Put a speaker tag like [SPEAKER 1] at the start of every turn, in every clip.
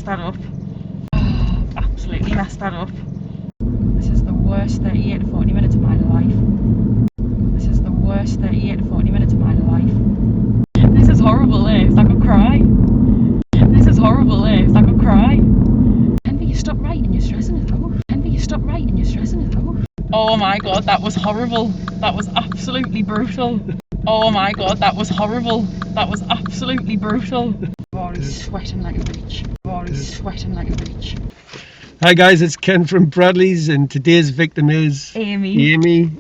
[SPEAKER 1] messed that up. Absolutely messed that up. This is the worst 38 to 40 minutes of my life. This is the worst 38 to 40 minutes of my life. This is horrible, Liz. I could cry. This is horrible, Liz. I could cry. Envy, you stop writing, you're stressing it out. Envy, you stop writing, you're stressing it out. Oh my god, that was horrible. That was absolutely brutal. Oh my god, that was horrible. That was absolutely brutal. Rory's sweating like a bitch. Rory's sweating like a bitch.
[SPEAKER 2] Hi guys, it's Ken from Bradley's and today's victim is
[SPEAKER 1] Amy.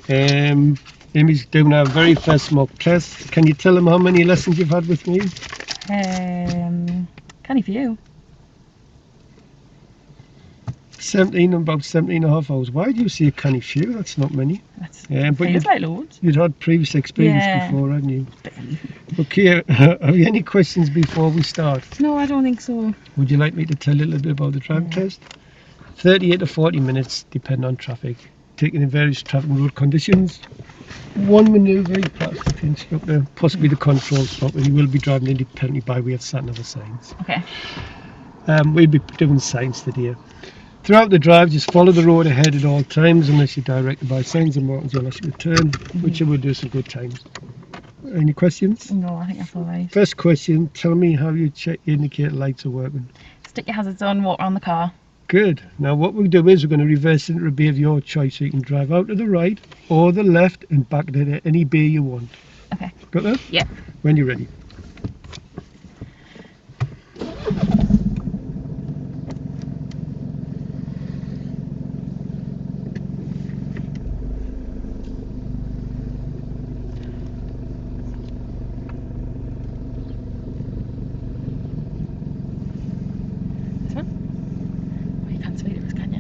[SPEAKER 2] Amy's doing our very first mock test. Can you tell them how many lessons you've had with me?
[SPEAKER 1] Canny few.
[SPEAKER 2] 17, about 17 and a half hours. Why do you say a canny few? That's not many.
[SPEAKER 1] But feels like loads.
[SPEAKER 2] You'd had previous experience before, hadn't you? Okay, have you any questions before we start?
[SPEAKER 1] No, I don't think so.
[SPEAKER 2] Would you like me to tell you a little bit about the driving test? 38 to 40 minutes, depending on traffic. Taking in various traffic and road conditions. One manoeuvre, you pass the instructor, possibly the control spot, where you will be driving independently by way of sat-nav or signs.
[SPEAKER 1] Okay.
[SPEAKER 2] We'll be doing signs today. Throughout the drive, just follow the road ahead at all times, unless you're directed by signs and markings, unless you turn, which will do some good times. Any questions?
[SPEAKER 1] No, I think that's all right.
[SPEAKER 2] First question, tell me how you check your indicator lights are working.
[SPEAKER 1] Stick your hazards on, walk around the car.
[SPEAKER 2] Good. Now what we'll do is we're going to reverse into a bay of your choice, so you can drive out to the right or the left and back to any bay you want.
[SPEAKER 1] Okay.
[SPEAKER 2] Got that?
[SPEAKER 1] Yeah.
[SPEAKER 2] When you're ready.
[SPEAKER 1] This one? Oh, you can't speed it, can you?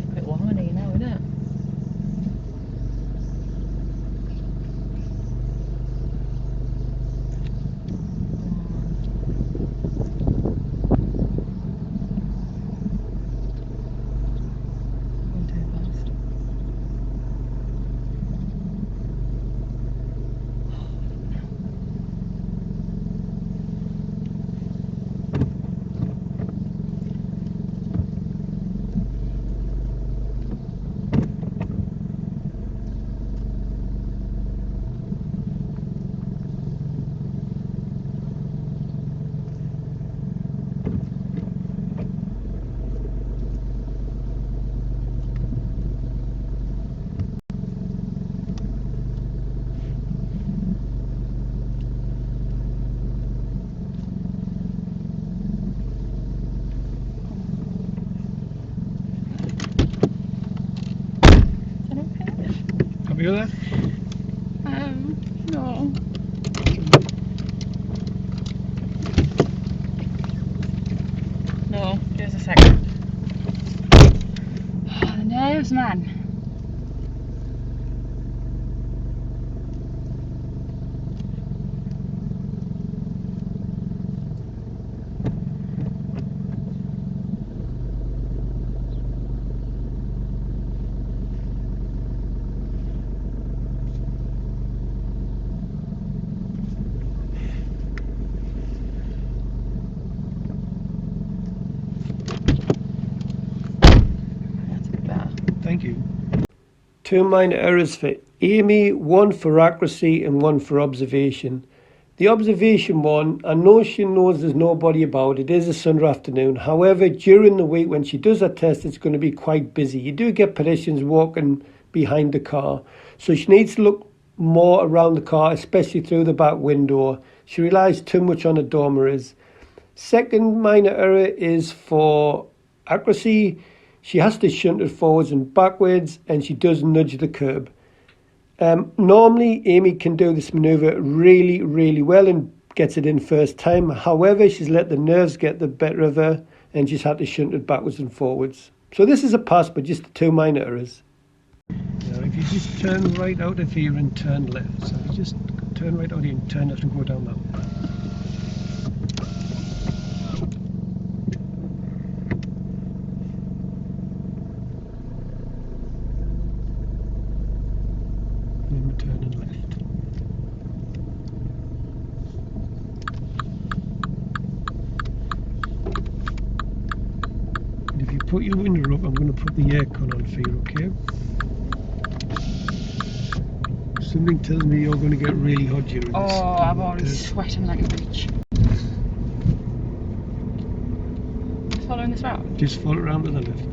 [SPEAKER 1] A bit warmer now, isn't it? Going too fast.
[SPEAKER 2] Happy with that?
[SPEAKER 1] No. No, give us a second. Oh, the nerves, man. That's a bit better.
[SPEAKER 2] Thank you. 2 minor errors for Amy, 1 for accuracy and 1 for observation. The observation one, I know she knows there's nobody about. It is a Sunday afternoon. However, during the week when she does her test, it's going to be quite busy. You do get pedestrians walking behind the car. So she needs to look more around the car, especially through the back window. She relies too much on the door mirrors. Second minor error is for accuracy. She has to shunt it forwards and backwards, and she does nudge the curb. Normally, Amy can do this manoeuvre really, really well and gets it in first time. However, she's let the nerves get the better of her and she's had to shunt it backwards and forwards. So this is a pass, but just 2 minor errors. Now if you just turn right out of here and turn left, so you just turn right out here and turn left and go down that way. Then turning left. And if you put your window up, I'm going to put the aircon on for you, okay? Something tells me you're going to get really hot during this.
[SPEAKER 1] Oh, I'm already sweating like a bitch. Following this route?
[SPEAKER 2] Just follow it around to the left.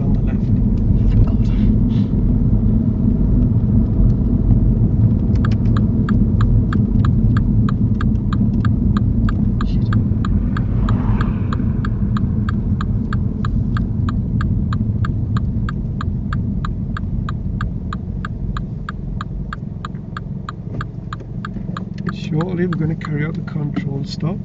[SPEAKER 2] On the left.
[SPEAKER 1] God. Shit.
[SPEAKER 2] Shortly we're going to carry out the control stop.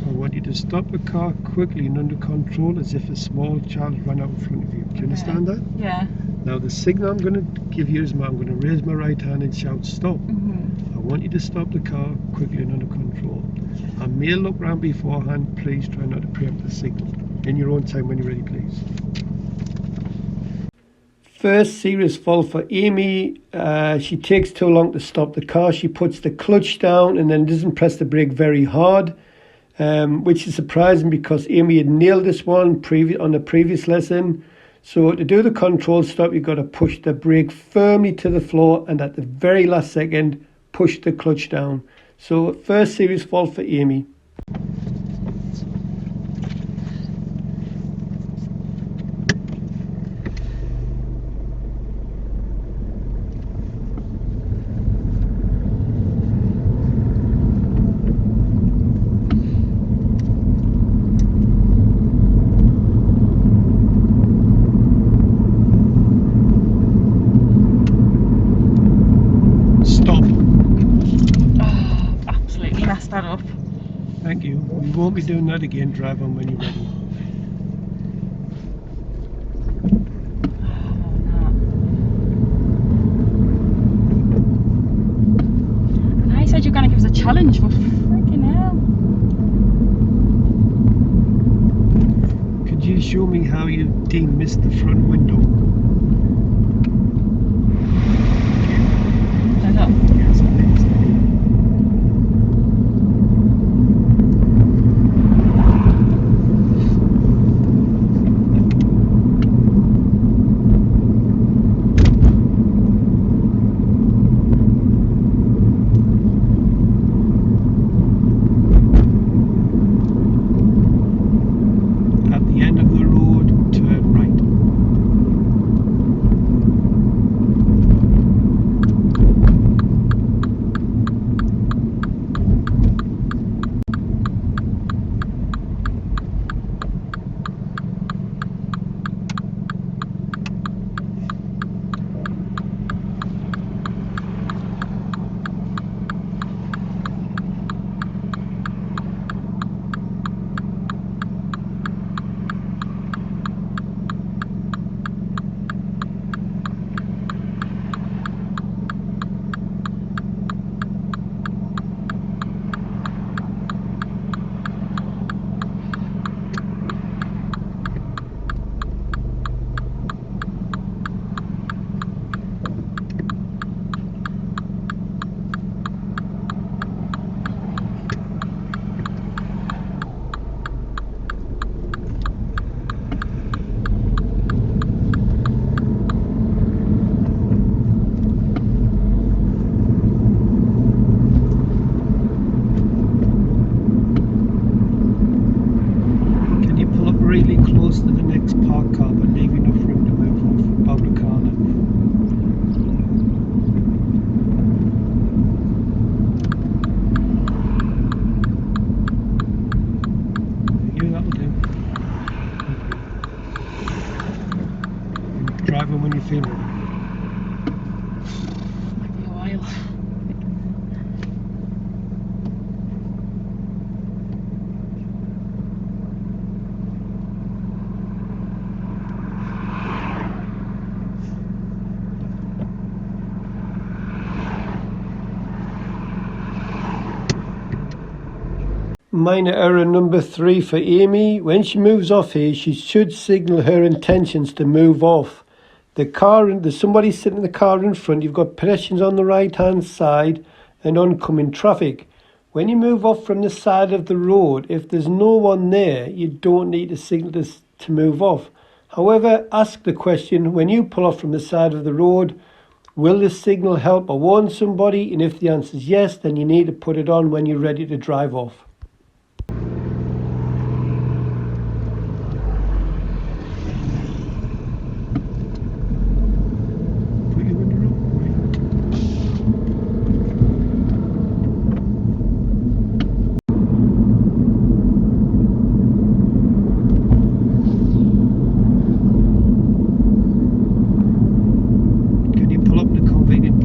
[SPEAKER 2] I want you to stop the car quickly and under control as if a small child ran out in front of you. Do you understand that?
[SPEAKER 1] Yeah.
[SPEAKER 2] Now the signal I'm going to give you is I'm going to raise my right hand and shout stop. I want you to stop the car quickly and under control. I may look round beforehand, please try not to preempt the signal. In your own time when you're ready, please. First serious fault for Amy. She takes too long to stop the car. She puts the clutch down and then doesn't press the brake very hard. Which is surprising because Amy had nailed this one on the previous lesson. So to do the control stop, you've got to push the brake firmly to the floor and at the very last second, push the clutch down. So first serious fault for Amy.
[SPEAKER 1] That up.
[SPEAKER 2] Thank you. We won't be doing that again. Drive on when you're ready.
[SPEAKER 1] Oh, no. I said you're going to give us a challenge, but freaking hell.
[SPEAKER 2] Could you show me how you demissed the front window?
[SPEAKER 1] I know.
[SPEAKER 2] Yes, please. At the end of the road, turn right. Minor error number 3 for Amy. When she moves off here, she should signal her intentions to move off. There's somebody sitting in the car in front. You've got pedestrians on the right hand side and oncoming traffic. When you move off from the side of the road, if there's no one there, you don't need to signal to move off. However, ask the question, when you pull off from the side of the road, will the signal help or warn somebody? And if the answer is yes, then you need to put it on when you're ready to drive off.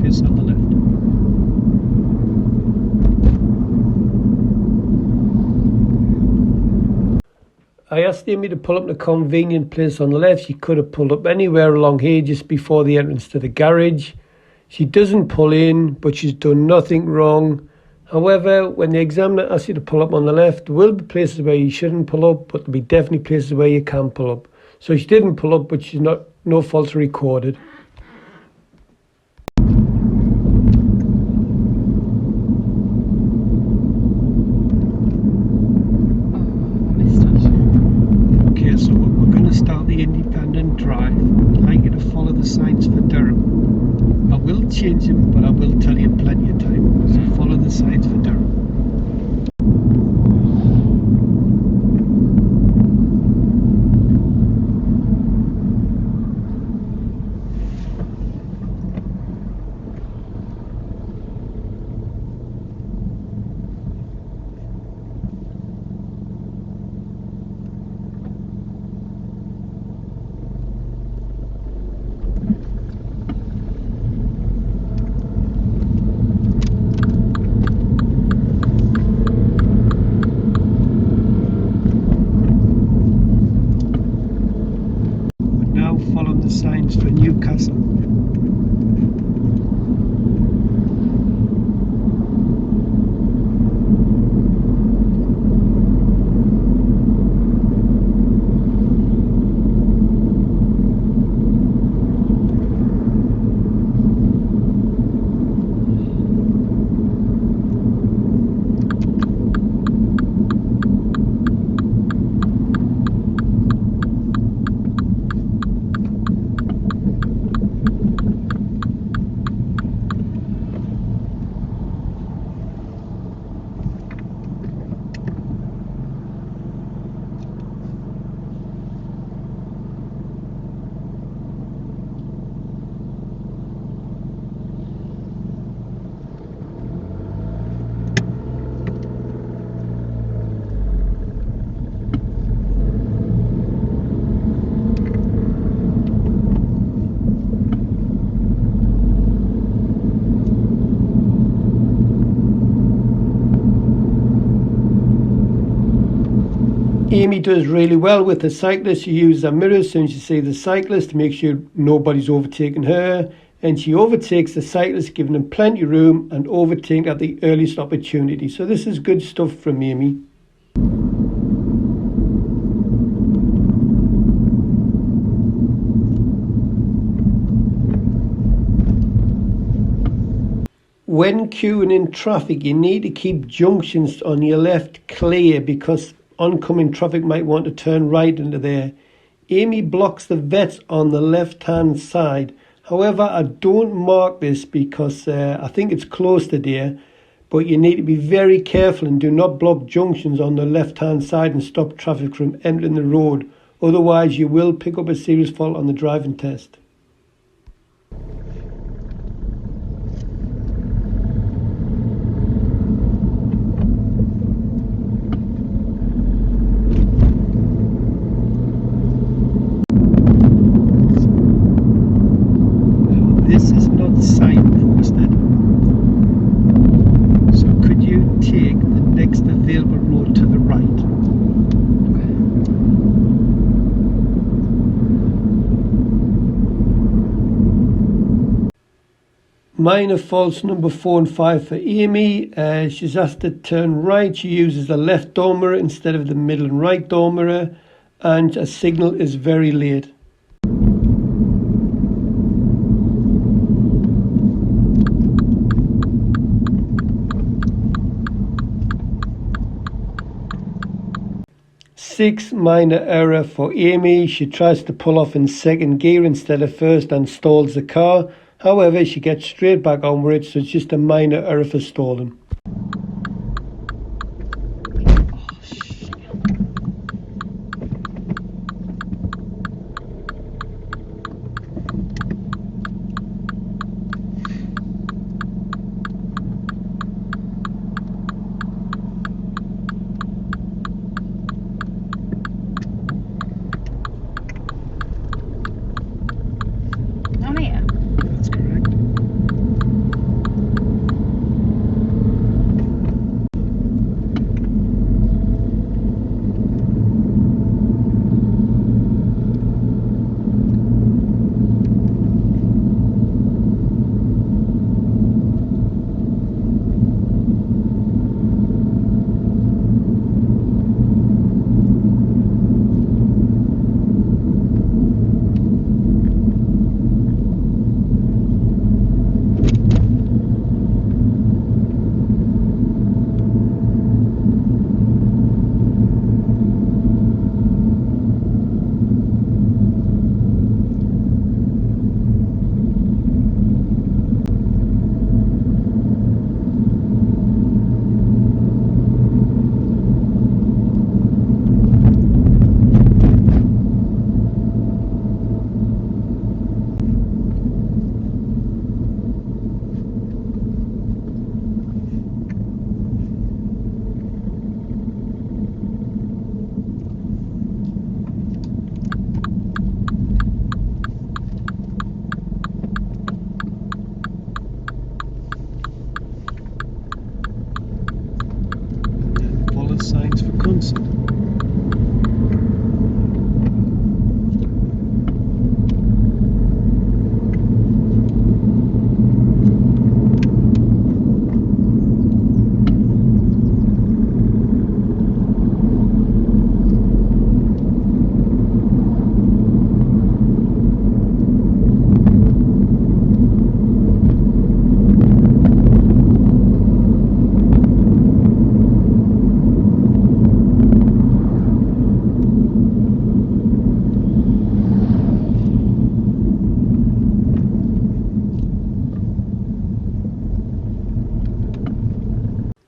[SPEAKER 2] On the left. I asked Amy to pull up in a convenient place on the left. She could have pulled up anywhere along here just before the entrance to the garage. She doesn't pull in, but she's done nothing wrong. However, when the examiner asks you to pull up on the left, there will be places where you shouldn't pull up, but there'll be definitely places where you can pull up. So she didn't pull up, but no faults recorded. So we're going to start the independent drive. I'd like you to follow the signs for Durham. I will change them, but I will tell you plenty of time. So follow the signs for Durham. Follow the signs for Newcastle. Amy does really well with the cyclist. She uses her mirrors as soon as she sees the cyclist to make sure nobody's overtaking her. And she overtakes the cyclist, giving them plenty of room and overtaking at the earliest opportunity. So this is good stuff from Amy. When queuing in traffic, you need to keep junctions on your left clear because oncoming traffic might want to turn right into there. Amy blocks the vets on the left hand side. However, I don't mark this because I think it's close to there, but you need to be very careful and do not block junctions on the left hand side and stop traffic from entering the road. Otherwise you will pick up a serious fault on the driving test. This is not signposted, so could you take the next available road to the right? Minor faults number 4 and 5 for Amy. She's asked to turn right. She uses the left door mirror instead of the middle and right door mirror, and a signal is very late. Six, minor error for Amy. She tries to pull off in second gear instead of first and stalls the car. However, she gets straight back on with it, so it's just a minor error for stalling.
[SPEAKER 1] On here?
[SPEAKER 2] That's correct. Signs for concert.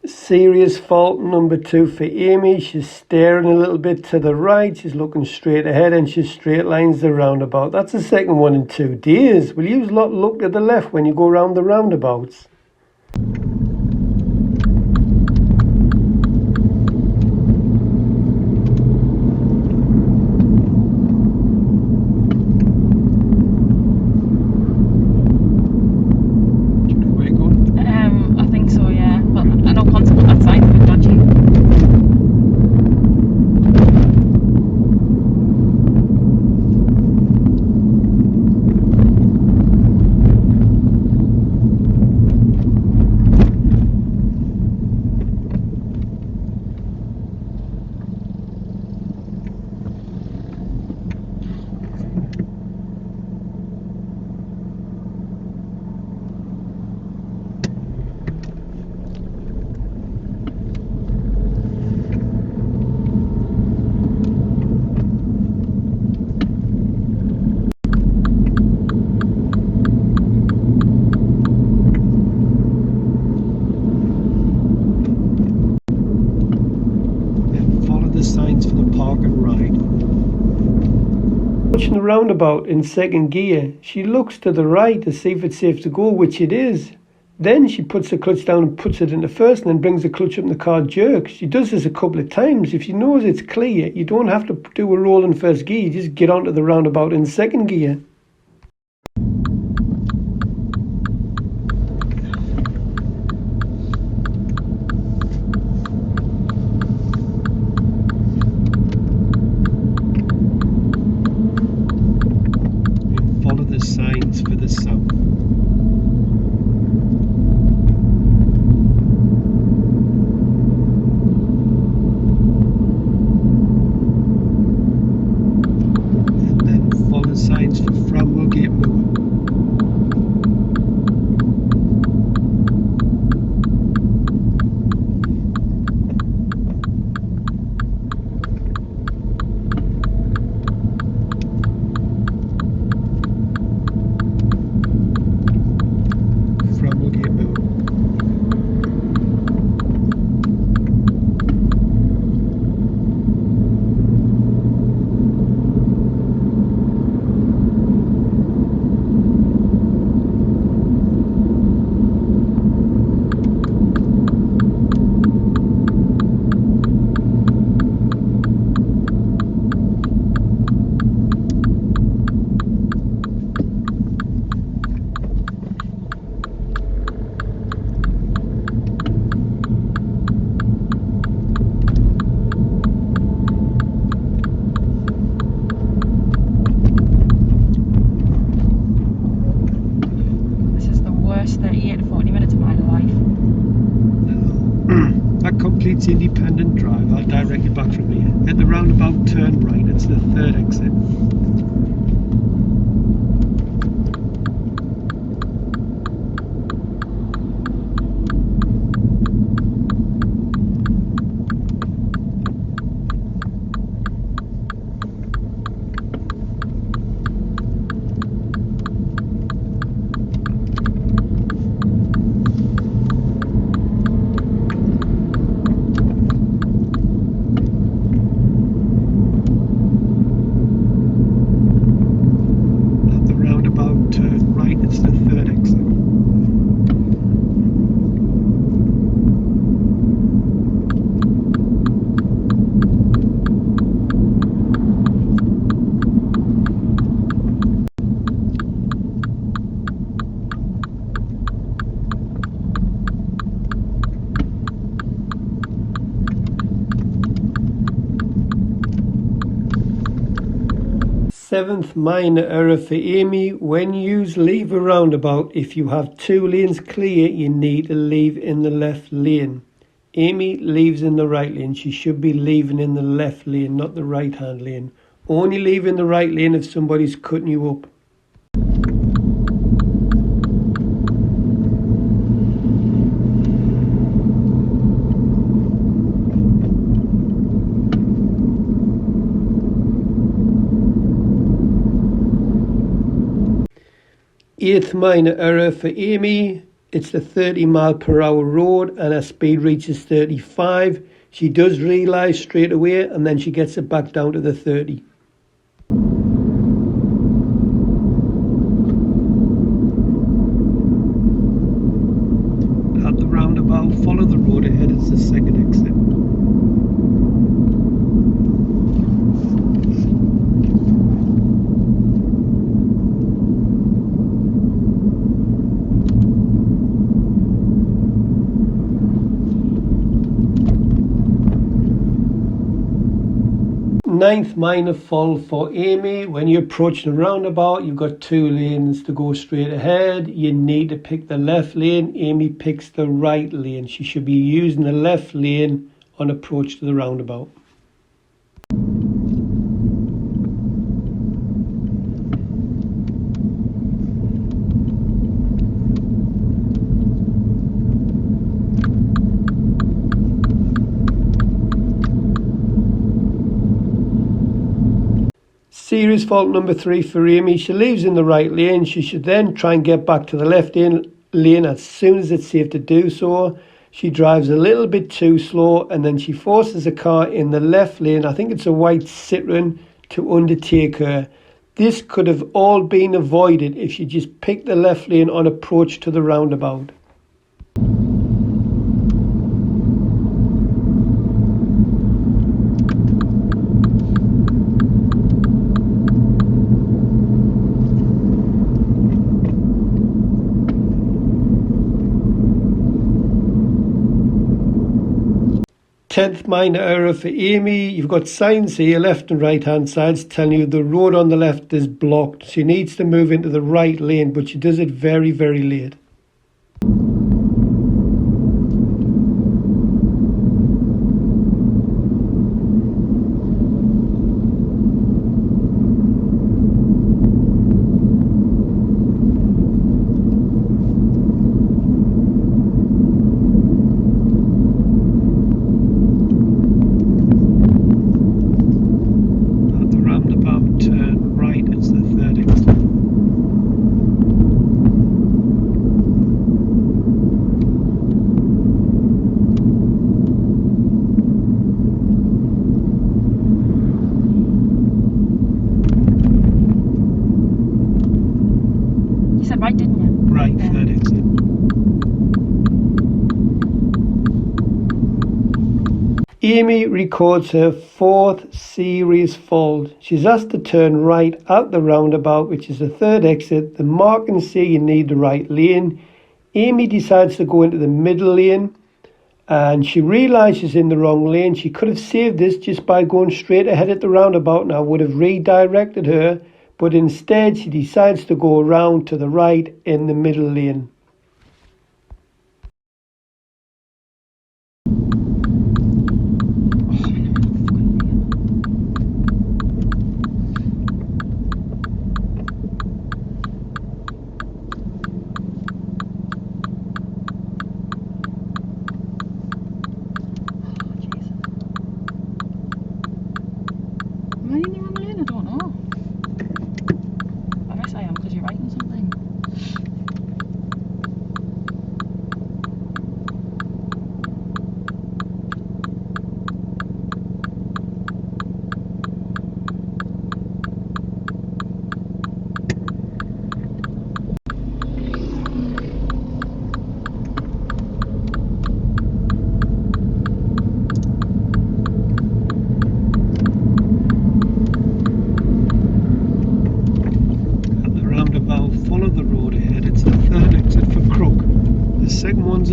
[SPEAKER 2] Serious fault number 2 for Amy. She's staring a little bit to the right. She's looking straight ahead and she straight lines the roundabout. That's the second one in 2 days. Will you look to the left when you go around the roundabouts?
[SPEAKER 1] I think so, yeah. But I know Constable that side is a bit dodgy.
[SPEAKER 2] The signs for the park and ride. Watching the roundabout in second gear, she looks to the right to see if it's safe to go, which it is. Then she puts the clutch down and puts it into first and then brings the clutch up and the car jerks. She does this a couple of times. If she knows it's clear, you don't have to do a roll in first gear, you just get onto the roundabout in second gear. Signs for the south. completes independent drive. I'll direct you back from here. At the roundabout, turn right. It's the third exit. Turn right, it's the third exit. Seventh minor error for Amy. When you leave a roundabout, if you have two lanes clear, you need to leave in the left lane. Amy leaves in the right lane. She should be leaving in the left lane, not the right hand lane. Only leave in the right lane if somebody's cutting you up. Eighth minor error for Amy. It's the 30 mph road and her speed reaches 35. She does realise straight away and then she gets it back down to the 30. At the roundabout, follow the road ahead. It's the second exit. Ninth minor fault for Amy. When you're approaching a roundabout, you've got two lanes to go straight ahead. You need to pick the left lane. Amy picks the right lane. She should be using the left lane on approach to the roundabout. Serious fault number 3 for Amy. She leaves in the right lane. She should then try and get back to the left lane as soon as it's safe to do so. She drives a little bit too slow and then she forces a car in the left lane, I think it's a white Citroen, to undertake her. This could have all been avoided if she just picked the left lane on approach to the roundabout. Tenth minor error for Amy. You've got signs here, left and right hand sides, telling you the road on the left is blocked. She needs to move into the right lane, but she does it very, very late. Turn right, it's the third exit.
[SPEAKER 1] You said right, didn't you?
[SPEAKER 2] Right, yeah. Third exit. Amy records her 4th series fault. She's asked to turn right at the roundabout, which is the third exit. The markings say you need the right lane. Amy decides to go into the middle lane and she realises she's in the wrong lane. She could have saved this just by going straight ahead at the roundabout and I would have redirected her, but instead she decides to go around to the right in the middle lane.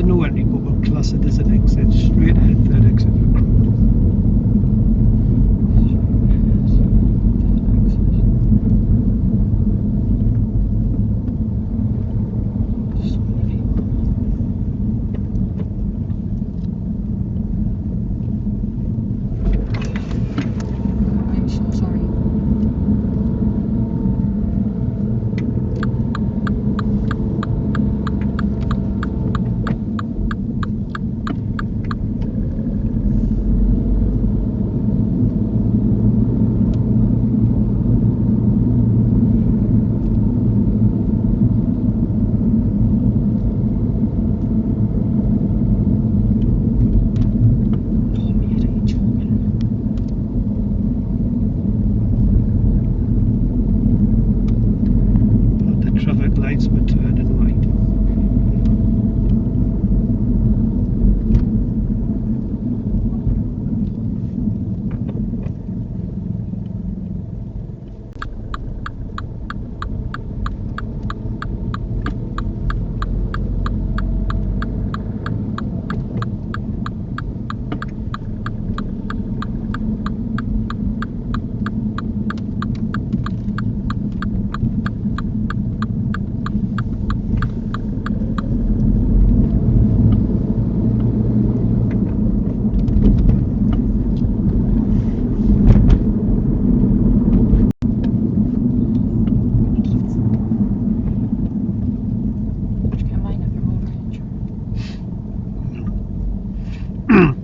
[SPEAKER 2] nowhere to go, but class it as an exit. Straight ahead, third exit for Crow.
[SPEAKER 1] I'm so sorry. Oh, mate, are you joking?
[SPEAKER 2] The traffic lights were turning right.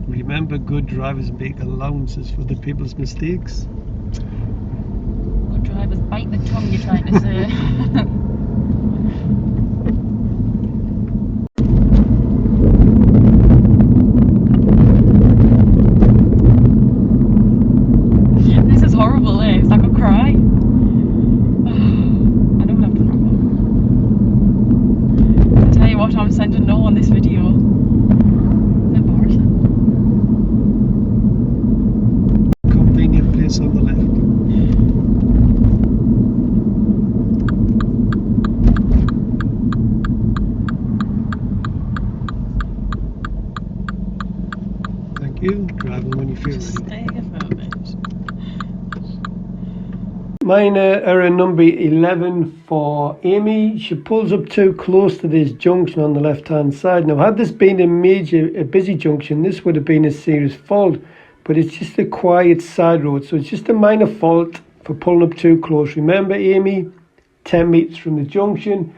[SPEAKER 2] Remember, good drivers make allowances for the people's mistakes.
[SPEAKER 1] Good drivers bite the tongue, you're trying to say. This is horrible, eh? It's like a cry. I know what I've done wrong. I tell you what, I'm sending no on this video. It's embarrassing.
[SPEAKER 2] Convenient place on the left. Thank you. Driving when you feel
[SPEAKER 1] Just
[SPEAKER 2] ready.
[SPEAKER 1] stay a moment.
[SPEAKER 2] Minor error number 11 for Amy. She pulls up too close to this junction on the left hand side. Now, had this been a busy junction, this would have been a serious fault, but it's just a quiet side road, so it's just a minor fault for pulling up too close. Remember, Amy, 10 metres from the junction.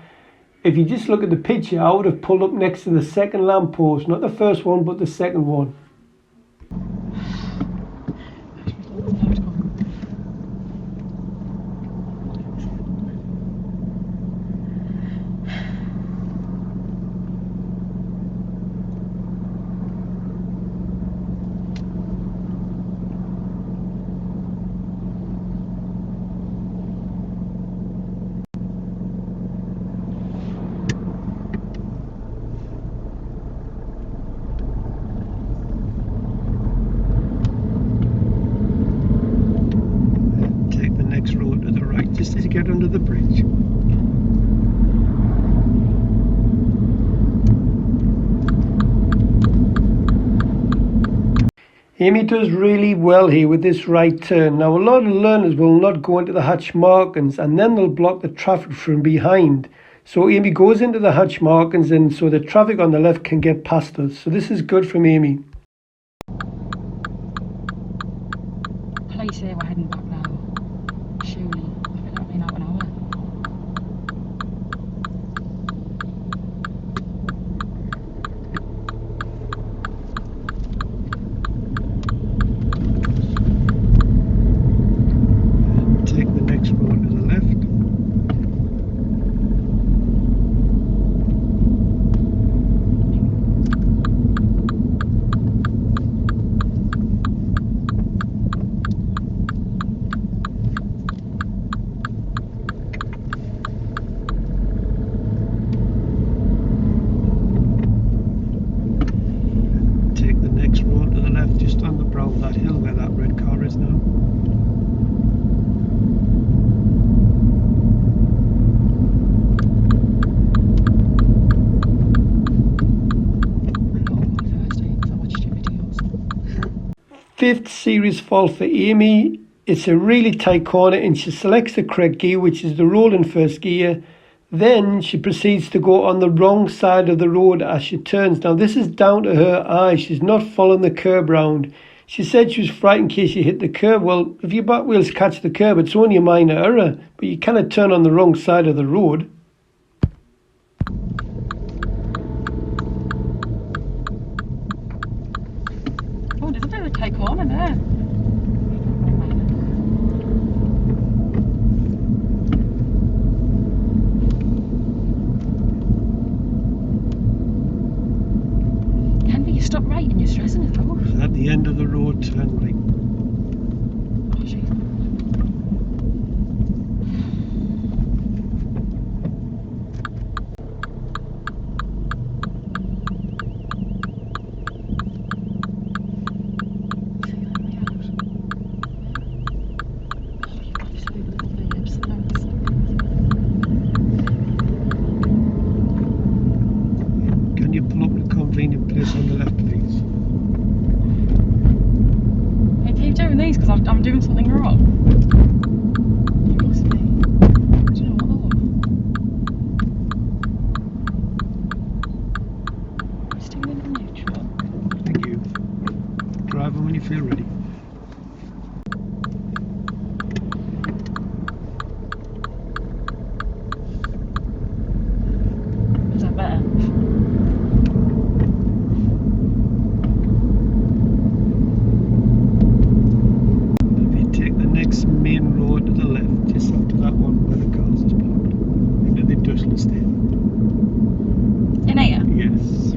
[SPEAKER 2] If you just look at the picture, I would have pulled up next to the second lamppost, not the first one, but the second one. Take the next road to the right, just as you get under the bridge. Amy does really well here with this right turn. Now, a lot of learners will not go into the hatch markings and then they'll block the traffic from behind. So Amy goes into the hatch markings and so the traffic on the left can get past us. So this is good from Amy.
[SPEAKER 1] Please say we're heading back now. Surely. I feel like I've been out an hour.
[SPEAKER 2] Take the next road to the left. fifth serious fault for Amy. It's a really tight corner and she selects the correct gear, which is the rolling first gear. Then she proceeds to go on the wrong side of the road as she turns. Now this is down to her eye. She's not following the curb round. She said she was frightened in case she hit the curb. Well, if your back wheels catch the curb, it's only a minor error, but you cannot turn on the wrong side of the road.
[SPEAKER 1] Oh, there's a bit of a tight corner there. You stop right and you're stressing it out.
[SPEAKER 2] At the end of the road, turn right.
[SPEAKER 1] Oh, jeez.
[SPEAKER 2] Can you pull up the convenient place on the left, please?
[SPEAKER 1] Hey, keep doing these because I'm doing something wrong. You must be. Do you know what though? Steering into neutral.
[SPEAKER 2] Thank you. Drive when you feel ready.
[SPEAKER 1] Is that better?
[SPEAKER 2] Main road to the left, just after that one where the cars is parked, into the industrial estate.
[SPEAKER 1] In here?
[SPEAKER 2] Yes.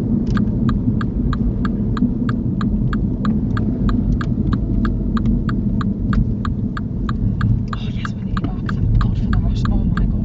[SPEAKER 1] Oh yes, we need to back. Thank God for the rush. Oh my God.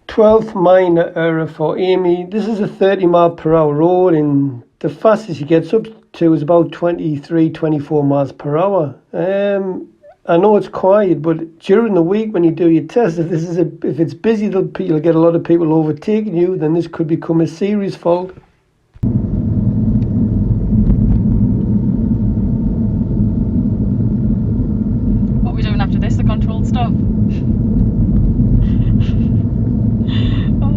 [SPEAKER 2] Twelfth minor error for Amy. This is a 30 mph road and the fastest she gets up to is about 23-24 miles per hour. I know it's quiet, but during the week when you do your test, if it's busy, you'll get a lot of people overtaking you, then this could become a serious fault.
[SPEAKER 1] What are we doing after this? The controlled stop? Oh.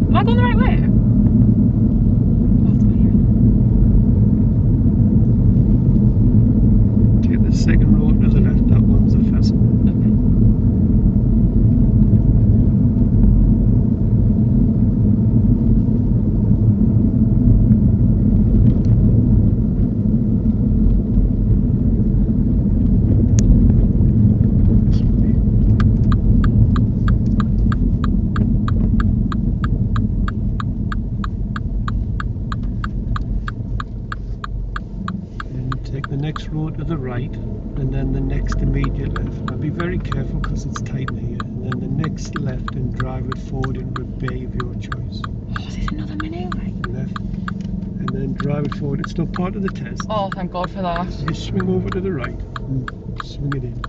[SPEAKER 1] Am I going the right way?
[SPEAKER 2] Take the second road to the left, that one's the fast one. Take the next road to the right and then the next immediate left. Now be very careful because it's tight in here. And then the next left and drive it forward into a bay of your choice.
[SPEAKER 1] Oh, is this another manoeuvre?
[SPEAKER 2] Left and then drive it forward. It's still part of the test.
[SPEAKER 1] Oh, thank God for that.
[SPEAKER 2] Just swing over to the right and swing it in.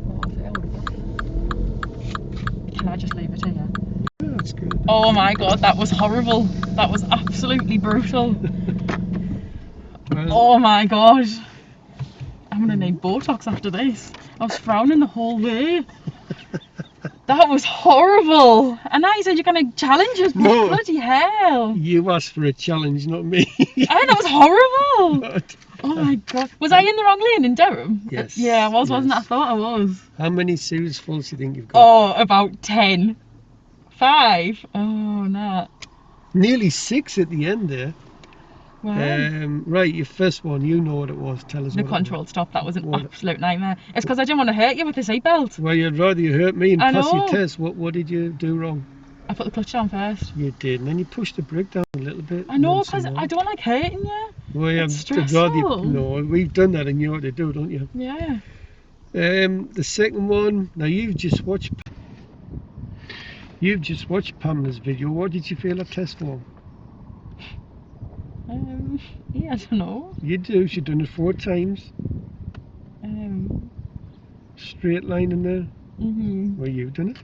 [SPEAKER 1] Oh, I failed. Can I just leave it here?
[SPEAKER 2] Yeah, that's good.
[SPEAKER 1] Oh my God, that was horrible. That was absolutely brutal.
[SPEAKER 2] Well,
[SPEAKER 1] Oh my God. I'm gonna need Botox after this. I was frowning the whole way. That was horrible. And now you said you're going to challenge us.
[SPEAKER 2] No.
[SPEAKER 1] Bloody hell.
[SPEAKER 2] You asked for a challenge, not me.
[SPEAKER 1] That was horrible.
[SPEAKER 2] But
[SPEAKER 1] Oh my god. Was I in the wrong lane in Durham?
[SPEAKER 2] Yes,
[SPEAKER 1] Yeah, I was, wasn't I? I
[SPEAKER 2] yes.
[SPEAKER 1] thought I was.
[SPEAKER 2] how many series falls do you think you've got?
[SPEAKER 1] Oh, about 10. 5. Oh, no.
[SPEAKER 2] Nearly 6 at the end there.
[SPEAKER 1] Wow.
[SPEAKER 2] Right, your first one, you know what it was. Tell us
[SPEAKER 1] The
[SPEAKER 2] what it
[SPEAKER 1] control stop, that was an
[SPEAKER 2] What?
[SPEAKER 1] absolute nightmare. It's because I didn't want to hurt you with the seatbelt.
[SPEAKER 2] was. Well, you'd rather you hurt me and
[SPEAKER 1] I
[SPEAKER 2] pass your
[SPEAKER 1] know.
[SPEAKER 2] test. What did you do wrong?
[SPEAKER 1] I put the clutch down first.
[SPEAKER 2] You did, and then you pushed the brake down a little bit.
[SPEAKER 1] I know,
[SPEAKER 2] and then
[SPEAKER 1] because
[SPEAKER 2] some more.
[SPEAKER 1] I don't like hurting you.
[SPEAKER 2] Well,
[SPEAKER 1] it's
[SPEAKER 2] I'd rather you,
[SPEAKER 1] stressful.
[SPEAKER 2] no, we've done that and you know what to do, don't you?
[SPEAKER 1] Yeah.
[SPEAKER 2] The second one, now you've just watched Pamela's video. What did you feel at test form?
[SPEAKER 1] Yeah, I don't know.
[SPEAKER 2] You do, she's done it 4 times. Straight line in there. Well, you've done it.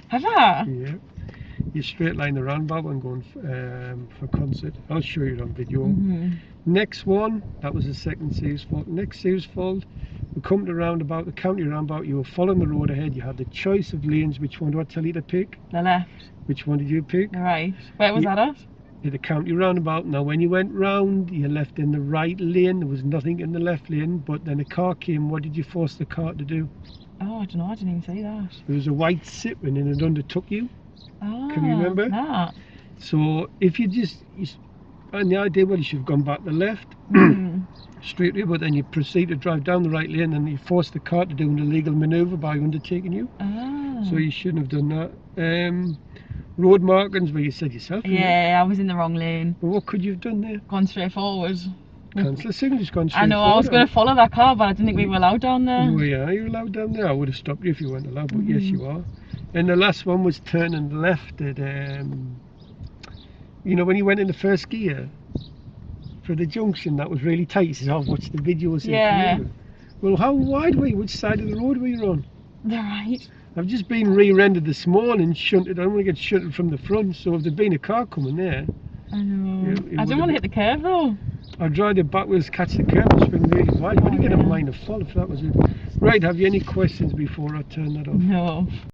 [SPEAKER 1] Have I?
[SPEAKER 2] Yeah. You straight line the roundabout when going for concert. I'll show you it on video. Next one, that was the second series fault. Next series fault, we come to roundabout, the county roundabout, you were following the road ahead, you had the choice of lanes. Which one do I tell you to pick?
[SPEAKER 1] The left.
[SPEAKER 2] Which one did you pick?
[SPEAKER 1] The right. Where was that at?
[SPEAKER 2] At the county roundabout. Now when you went round, you left in the right lane, there was nothing in the left lane, but then a car came. What did you force the car to do?
[SPEAKER 1] Oh, I don't know, I didn't even see that.
[SPEAKER 2] There was a white Citroen and it undertook you.
[SPEAKER 1] Oh,
[SPEAKER 2] Can you remember?
[SPEAKER 1] Nah.
[SPEAKER 2] So if you and the idea, well, you should have gone back to the left, straight away, but then you proceed to drive down the right lane and you force the car to do an illegal manoeuvre by undertaking you. So you shouldn't have done that. Road markings, where you said yourself.
[SPEAKER 1] Yeah, I was in the wrong lane.
[SPEAKER 2] But what could you have done there?
[SPEAKER 1] Gone straight forward.
[SPEAKER 2] Cancel the signal, just gone straight
[SPEAKER 1] I know,
[SPEAKER 2] forward.
[SPEAKER 1] I was going to follow that car, but I didn't think we were allowed down there.
[SPEAKER 2] Well, yeah, you're allowed down there. I would have stopped you if you weren't allowed, but yes, you are. And the last one was turning left at, you know, when you went in the first gear for the junction, that was really tight. You said, I've watched the videos.
[SPEAKER 1] Yeah.
[SPEAKER 2] Well, how wide were you? Which side of the road were you on?
[SPEAKER 1] The right.
[SPEAKER 2] I've just been rear-ended this morning, shunted. I don't want to get shunted from the front, so if there'd been a car coming there,
[SPEAKER 1] I know.
[SPEAKER 2] it
[SPEAKER 1] I didn't want to hit the curve though.
[SPEAKER 2] I'd rather backwards catch the curve and spin really wide. You would get a minor fall if that was it. Right, have you any questions before I turn that off?
[SPEAKER 1] No.